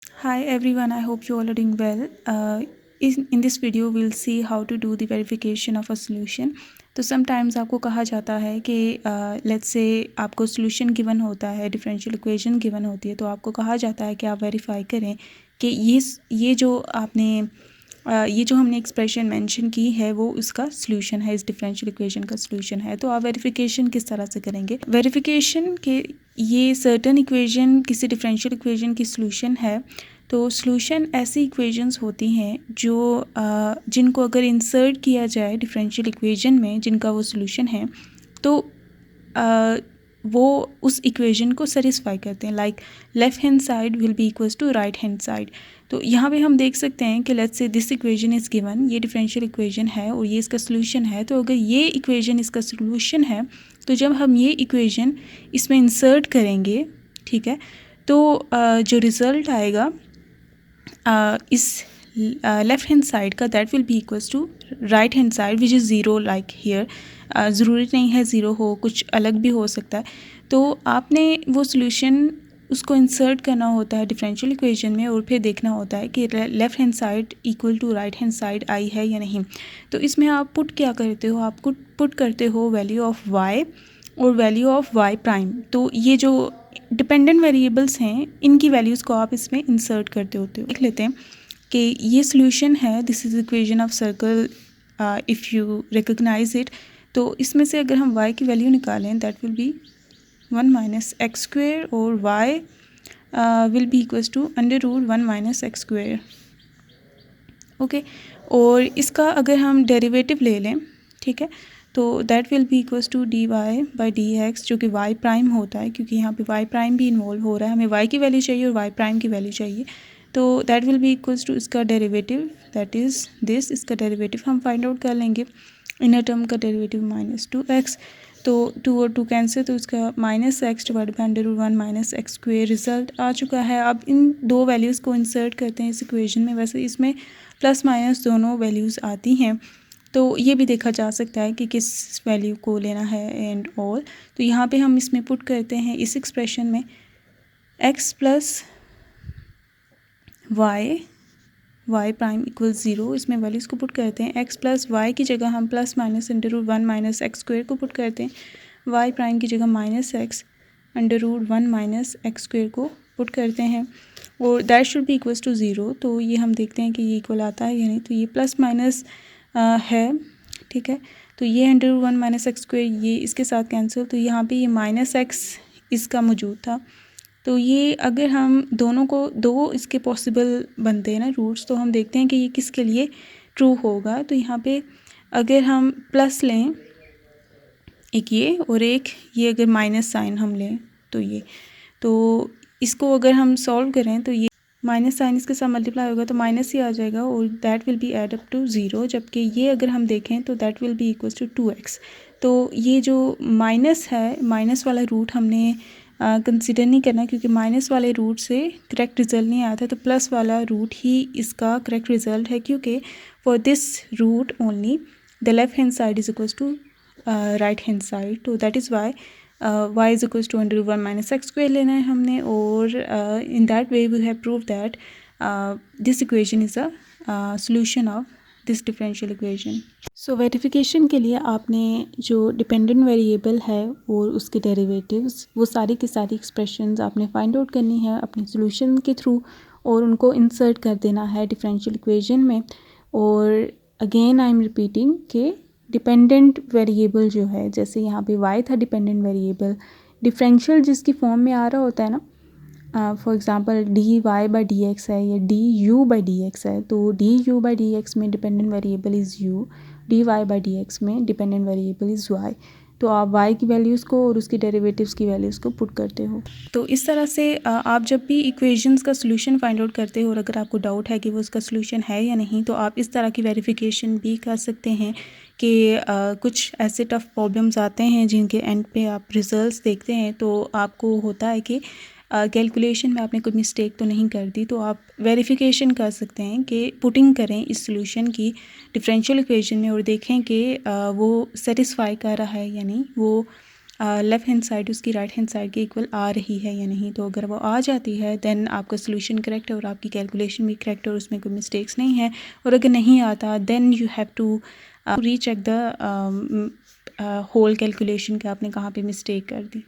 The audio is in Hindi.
Hi everyone, I hope you all are doing well. In this video we'll see how to do the verification of a solution. तो sometimes आपको कहा जाता है कि let's say आपको solution given होता है, differential equation given होती है, तो आपको कहा जाता है कि आप verify करें कि ये जो आपने ये जो हमने एक्सप्रेशन मेंशन की है वो उसका सॉल्यूशन है, इस डिफरेंशियल इक्वेशन का सॉल्यूशन है। तो आप वेरिफिकेशन किस तरह से करेंगे? वेरिफिकेशन के ये सर्टेन इक्वेशन किसी डिफरेंशियल इक्वेशन की सॉल्यूशन है। तो सॉल्यूशन ऐसी इक्वेशंस होती हैं जो जिनको अगर इंसर्ट किया जाए डिफरेंशियल इक्वेशन में, जिनका वो सॉल्यूशन है, तो वो उस इक्वेशन को सेटिस्फाई करते हैं। Like left hand side will be equals to right hand side. तो यहाँ पे हम देख सकते हैं कि let's say this equation is given, ये डिफरेंशियल इक्वेशन है और ये इसका सॉल्यूशन है। तो अगर ये इक्वेशन इसका सॉल्यूशन है, तो जब हम ये इक्वेशन इसमें इंसर्ट करेंगे, ठीक है, तो जो रिज़ल्ट आएगा इस लेफ़्ट हैंड साइड का, that will be equals to right hand side which is zero. Like here ज़रूरी नहीं है ज़ीरो हो, कुछ अलग भी हो सकता है। तो आपने वो सॉल्यूशन उसको इंसर्ट करना होता है डिफरेंशियल इक्वेशन में और फिर देखना होता है कि left hand side equal to right hand side आई है या नहीं। तो इसमें आप पुट क्या करते हो? आप पुट करते हो वैल्यू ऑफ y और वैल्यू ऑफ y प्राइम। तो ये जो डिपेंडेंट वेरिएबल्स हैं, इनकी वैल्यूज़ को आप इसमें इंसर्ट करते होते हो। देख लेते हैं कि ये सॉल्यूशन है, this is equation of circle if you recognise it. तो इसमें से अगर हम y की वैल्यू निकालें, that will be 1 minus x square और y will be equals to under root 1 minus x square. Okay, और इसका अगर हम डेरिवेटिव ले लें, ठीक है, तो that will be equals to d Y by D x, जो कि वाई प्राइम होता है, क्योंकि यहाँ पे वाई प्राइम भी इन्वॉल्व हो रहा है। हमें वाई की वैल्यू चाहिए और वाई प्राइम की वैल्यू चाहिए। तो that will be equals to इसका डेरिवेटिव, दैट इज़ दिस, इसका डेरिवेटिव हम फाइंड आउट कर लेंगे। इनर टर्म का डेरिवेटिव माइनस 2x, तो 2 और 2 कैंसिल, तो इसका minus x divide by under root 1 minus x square result आ चुका है। अब इन दो वैल्यूज़ को इंसर्ट करते हैं इस इक्वेशन में। वैसे इसमें प्लस माइनस दोनों वैल्यूज़ आती हैं, तो ये भी देखा जा सकता है कि किस वैल्यू को लेना है एंड ऑल। तो यहाँ पे हम इसमें पुट करते हैं इस एक्सप्रेशन में x plus y prime equal zero, इसमें वैल्यूज़ को पुट करते हैं। x प्लस वाई की जगह हम plus minus under root 1 minus x square को पुट करते हैं। y प्राइम की जगह minus x under root 1 minus x square को पुट करते हैं और that should be equals to zero. तो ये हम देखते हैं कि ये इक्वल आता है या नहीं। तो ये प्लस माइनस है, ठीक है, तो ये under root 1 minus x square ये इसके साथ कैंसिल, तो यहाँ पे ये माइनस एक्स इसका मौजूद था। तो ये अगर हम दोनों को, दो इसके पॉसिबल बनते हैं ना रूट्स, तो हम देखते हैं कि ये किसके लिए ट्रू होगा। तो यहाँ पे अगर हम प्लस लें एक ये और एक ये, अगर माइनस साइन हम लें तो ये, तो इसको अगर हम सॉल्व करें तो ये माइनस साइन इसके साथ मल्टीप्लाई होगा तो माइनस ही आ जाएगा और that will be add up to zero. जबकि ये अगर हम देखें तो that will be equals to 2x। तो ये जो माइनस है, माइनस वाला रूट हमने कंसिडर नहीं करना, क्योंकि माइनस वाले रूट से करेक्ट रिजल्ट नहीं आया था। तो प्लस वाला रूट ही इसका करेक्ट रिजल्ट है, क्योंकि for this root only the left hand side is equals to right hand side. तो that is Y y is equals to under root 1 minus x square लेना है हमने, और in that way we have prove that this equation is a solution of this differential equation. So verification के लिए आपने जो डिपेंडेंट वेरिएबल है और उसके डेरिवेटिव्स, वो सारी की सारी एक्सप्रेशंस आपने फाइंड आउट करनी है अपने सॉल्यूशन के थ्रू और उनको इंसर्ट कर देना है डिफरेंशियल इक्वेशन में। और अगेन आई एम रिपीटिंग कि डिपेंडेंट वेरिएबल जो है, जैसे यहाँ पे y था डिपेंडेंट वेरिएबल, डिफरेंशियल जिसकी फॉर्म में आ रहा होता है ना, for example D Y by D X है या D U by D X है, तो D U by D X में dependent variable is u, D Y by D X में डिपेंडेंट वेरिएबल इज़ y। तो आप y की वैल्यूज़ को और उसकी डेरिवेटिव्स की वैल्यूज़ को पुट करते हो। तो इस तरह से आप जब भी इक्वेशंस का सॉल्यूशन फाइंड आउट करते हो और अगर आपको डाउट है कि वो उसका सॉल्यूशन है या नहीं, तो आप इस तरह की वेरिफिकेशन भी कर सकते हैं कि कुछ ऐसे टफ़ प्रॉब्लम्स आते हैं जिनके एंड पे आप रिजल्ट्स देखते हैं तो आपको होता है कि कैलकुलेशन में आपने कोई मिस्टेक तो नहीं कर दी। तो आप वेरिफिकेशन कर सकते हैं कि पुटिंग करें इस सॉल्यूशन की डिफरेंशियल इक्वेशन में और देखें कि वो सेटिस्फाई कर रहा है या नहीं, वो लेफ़्ट हैंड साइड उसकी राइट हैंड साइड के इक्वल आ रही है या नहीं। तो अगर वो आ जाती है देन आपका सोल्यूशन करेक्ट है और आपकी कैलकुलेशन भी करेक्ट है और उसमें कोई मिस्टेक्स नहीं है। और अगर नहीं आता then you have to recheck the whole calculation कि आपने कहाँ पे मिस्टेक कर दी।